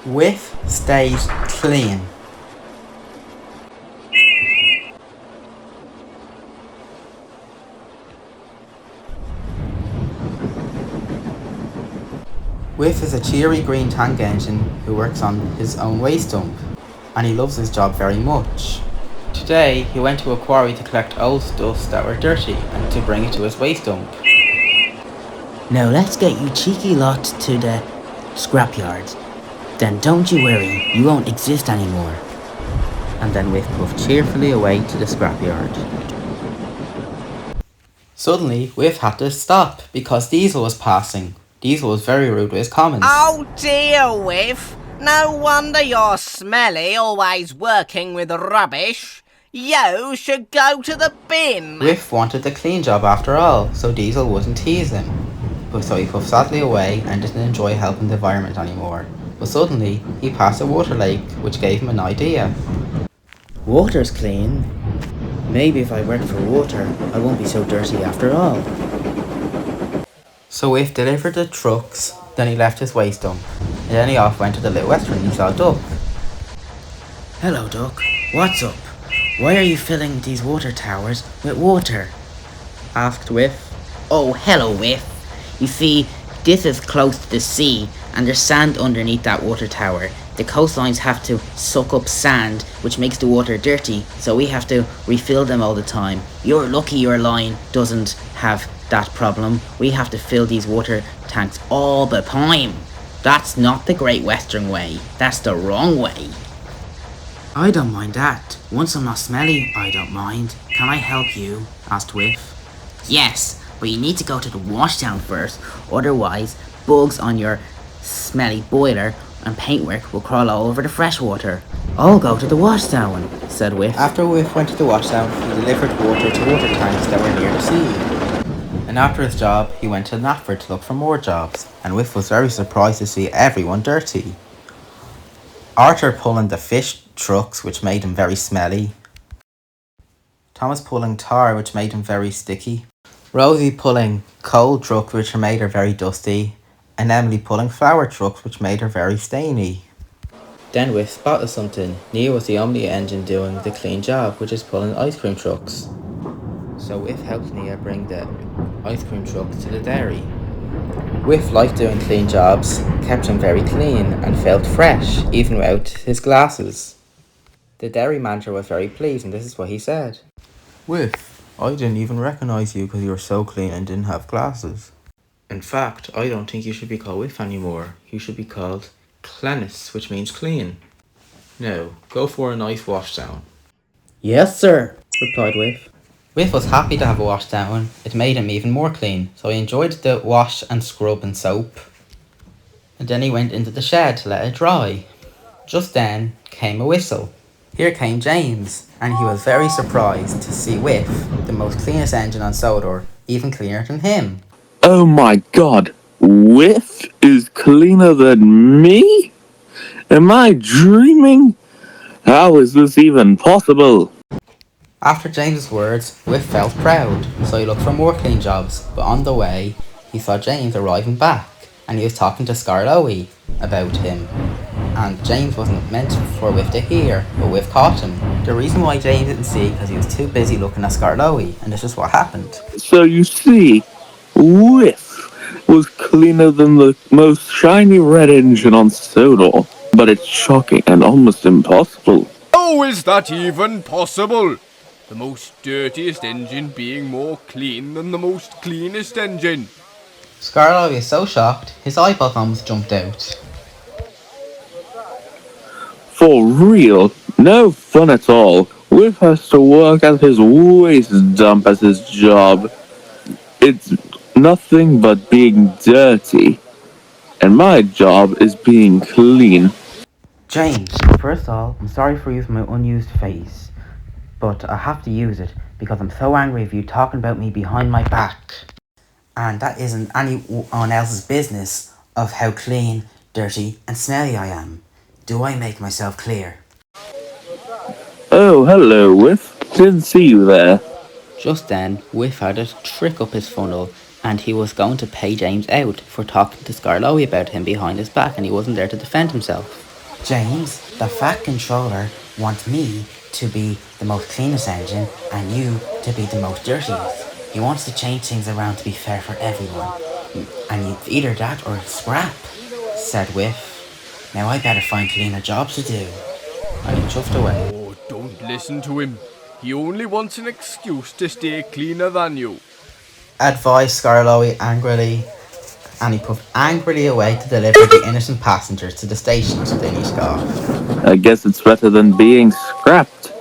Whiff stays clean. Whiff is a cheery green tank engine who works on his own waste dump, and he loves his job very much. Today, he went to a quarry to collect old stuffs that were dirty and to bring it to his waste dump. Now let's get you cheeky lot to the scrapyard. Then don't you worry, you won't exist anymore. And then Whiff puffed cheerfully away to the scrapyard. Suddenly, Whiff had to stop because Diesel was passing. Diesel was very rude with his comments. Oh dear, Whiff. No wonder you're smelly, always working with rubbish. You should go to the bin. Whiff wanted the clean job after all, so Diesel wouldn't tease him. But so he puffed sadly away and didn't enjoy helping the environment anymore. But suddenly, he passed a water lake, which gave him an idea. Water's clean. Maybe if I work for water, I won't be so dirty after all. So Whiff delivered the trucks, then he left his waste dump. And then he off went to the little restaurant and he saw Duck. Hello, Duck. What's up? Why are you filling these water towers with water? Asked Whiff. Oh, hello, Whiff. You see, this is close to the sea, and there's sand underneath that water tower. The coastlines have to suck up sand, which makes the water dirty, so we have to refill them all the time. You're lucky your line doesn't have that problem. We have to fill these water tanks all the time. That's not the Great Western way. That's the wrong way. I don't mind that. Once I'm not smelly, I don't mind. Can I help you? Asked Whiff. Yes, but you need to go to the washdown first. Otherwise, bugs on your smelly boiler and paintwork will crawl all over the fresh water. I'll go to the washdown, said Whiff. After Whiff went to the washdown, he delivered water to water tanks that were near the sea. And after his job, he went to Knapford to look for more jobs, and Whiff was very surprised to see everyone dirty. Arthur pulling the fish trucks, which made him very smelly. Thomas pulling tar, which made him very sticky. Rosie pulling coal trucks, which made her very dusty. And Emily pulling flour trucks, which made her very stainy. Then Whiff spotted something. Nia was the only engine doing the clean job, which is pulling ice cream trucks. So Whiff helped Nia bring the ice cream trucks to the dairy. Whiff liked doing clean jobs, kept him very clean, and felt fresh, even without his glasses. The dairy manager was very pleased, and this is what he said. Whiff, I didn't even recognise you because you were so clean and didn't have glasses. In fact, I don't think you should be called Whiff anymore. You should be called Clenis, which means clean. Now, go for a nice wash down. Yes, sir, replied Whiff. Whiff was happy to have a wash down. It made him even more clean, so he enjoyed the wash and scrub and soap. And then he went into the shed to let it dry. Just then came a whistle. Here came James, and he was very surprised to see Whiff, the most cleanest engine on Sodor, even cleaner than him. Oh my god, Whiff is cleaner than me? Am I dreaming? How is this even possible? After James's words, Whiff felt proud, so he looked for more clean jobs, but on the way, he saw James arriving back, and he was talking to Skarloey about him. And James wasn't meant for Whiff to hear, but Whiff caught him. The reason why James didn't see because he was too busy looking at Skarloey, and this is what happened. So you see, Whiff was cleaner than the most shiny red engine on Sodor, but it's shocking and almost impossible. How is that even possible? The most dirtiest engine being more clean than the most cleanest engine. Skarloey is so shocked, his eyeballs almost jumped out. For real, no fun at all. Whiff has to work at his waste dump as his job. It's nothing but being dirty. And my job is being clean. James, first of all, I'm sorry for using my unused face. But I have to use it because I'm so angry with you talking about me behind my back. And that isn't anyone else's business of how clean, dirty and smelly I am. Do I make myself clear? Oh, hello, Whiff. Didn't see you there. Just then, Whiff had a trick up his funnel, and he was going to pay James out for talking to Skarloey about him behind his back, and he wasn't there to defend himself. James, the Fat Controller, wants me to be the most cleanest engine and you to be the most dirtiest. He wants to change things around to be fair for everyone. And it's either that or scrap, said Whiff. Now I better find cleaner jobs to do. And he chuffed away. Oh, don't listen to him. He only wants an excuse to stay cleaner than you. Advised Skarloey angrily, and he puffed angrily away to deliver the innocent passengers to the station so they need to go off. I guess it's better than being scrapped.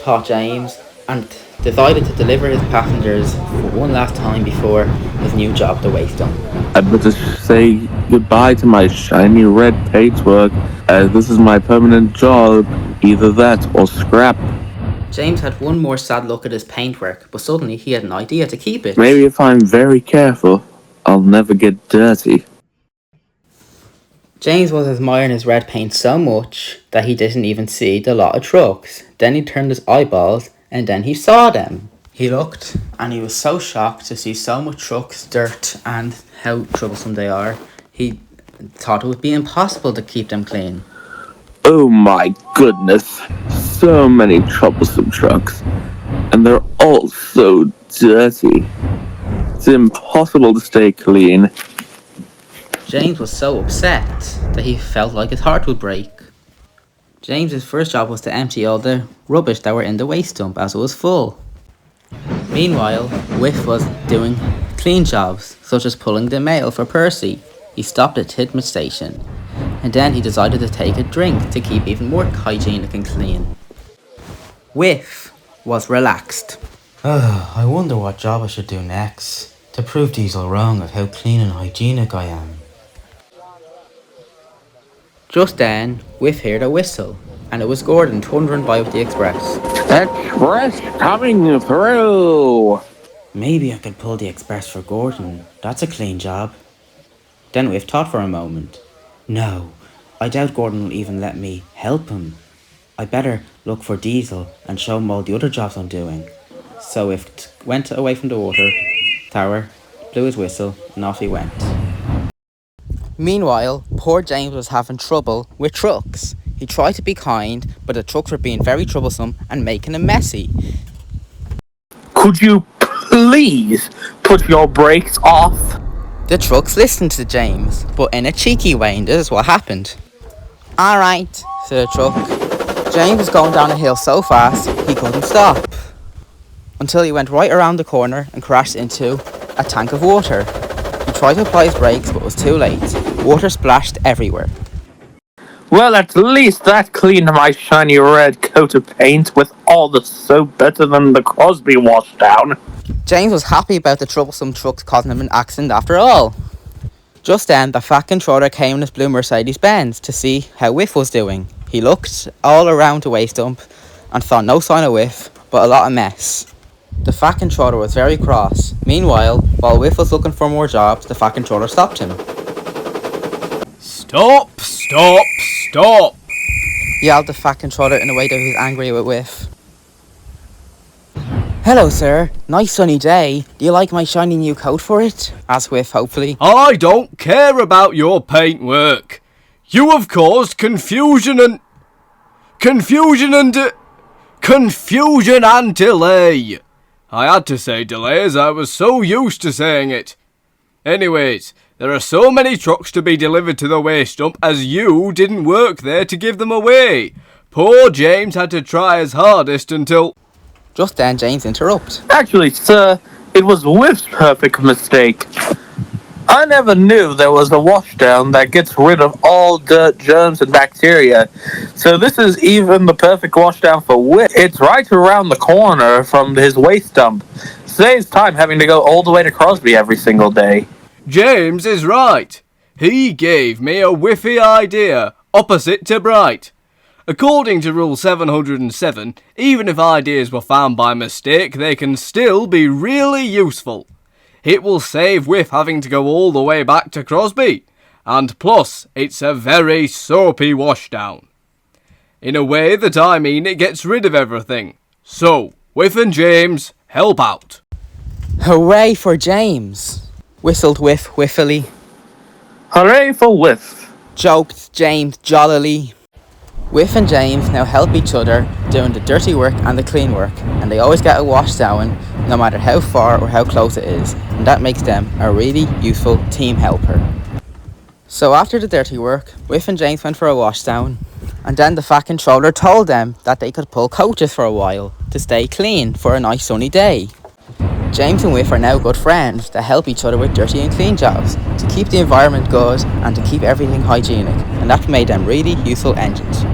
thought James, and decided to deliver his passengers for one last time before his new job at the waste dump. I'd better say goodbye to my shiny red paintwork, as this is my permanent job, either that or scrap. James had one more sad look at his paintwork, but suddenly he had an idea to keep it. Maybe if I'm very careful, I'll never get dirty. James was admiring his red paint so much that he didn't even see the lot of trucks. Then he turned his eyeballs and then he saw them. He looked and he was so shocked to see so much trucks, dirt, and how troublesome they are. He thought it would be impossible to keep them clean. Oh my goodness, so many troublesome trucks, and they're all so dirty. It's impossible to stay clean. James was so upset that he felt like his heart would break. James's first job was to empty all the rubbish that were in the waste dump as it was full. Meanwhile, Whiff was doing clean jobs, such as pulling the mail for Percy. He stopped at Tidmouth Station, and then he decided to take a drink to keep even more hygienic and clean. Whiff was relaxed. I wonder what job I should do next to prove Diesel wrong of how clean and hygienic I am. Just then, Whiff heard a whistle, and it was Gordon thundering by with the express. Express coming through! Maybe I could pull the express for Gordon. That's a clean job. Then Whiff thought for a moment. No, I doubt Gordon will even let me help him. I better look for Diesel and show him all the other jobs I'm doing. So Whiff went away from the water tower, blew his whistle, and off he went. Meanwhile, poor James was having trouble with trucks. He tried to be kind, but the trucks were being very troublesome and making him messy. Could you please put your brakes off? The trucks listened to James, but in a cheeky way, and this is what happened. Alright, said the truck. James was going down a hill so fast, he couldn't stop. Until he went right around the corner and crashed into a tank of water. He tried to apply his brakes, but was too late. Water splashed everywhere. Well, at least that cleaned my shiny red coat of paint with all the soap better than the Crosby washdown. James was happy about the troublesome trucks causing him an accident after all. Just then, the Fat Controller came in his blue Mercedes-Benz to see how Whiff was doing. He looked all around the waste dump and saw no sign of Whiff, but a lot of mess. The Fat Controller was very cross. Meanwhile, while Whiff was looking for more jobs, the Fat Controller stopped him. Stop, stop, stop! Yelled the Fat Controller in a way that he was angry with Whiff. Hello, sir. Nice sunny day. Do you like my shiny new coat for it? Asked Whiff, hopefully. I don't care about your paintwork. You have caused confusion and delay. I had to say delay as I was so used to saying it. Anyways, there are so many trucks to be delivered to the waste dump as you didn't work there to give them away. Poor James had to try his hardest until... Just then, James interrupted. Actually, sir, it was Whiff's perfect mistake. I never knew there was a washdown that gets rid of all dirt, germs, and bacteria. So this is even the perfect washdown for Whiff. It's right around the corner from his waste dump. Saves time having to go all the way to Crosby every single day. James is right. He gave me a whiffy idea, opposite to Bright. According to Rule 707, even if ideas were found by mistake, they can still be really useful. It will save Whiff having to go all the way back to Crosby, and plus, it's a very soapy washdown. In a way that I mean it gets rid of everything. So, Whiff and James, help out. Hooray for James! Whistled Whiff whiffily. Hooray for Whiff! Joked James jollily. Whiff and James now help each other doing the dirty work and the clean work, and they always get a wash down no matter how far or how close it is, and that makes them a really useful team helper. So after the dirty work, Whiff and James went for a wash down, and then the Fat Controller told them that they could pull coaches for a while to stay clean for a nice sunny day. James and Whiff are now good friends that help each other with dirty and clean jobs to keep the environment good and to keep everything hygienic, and that made them really useful engines.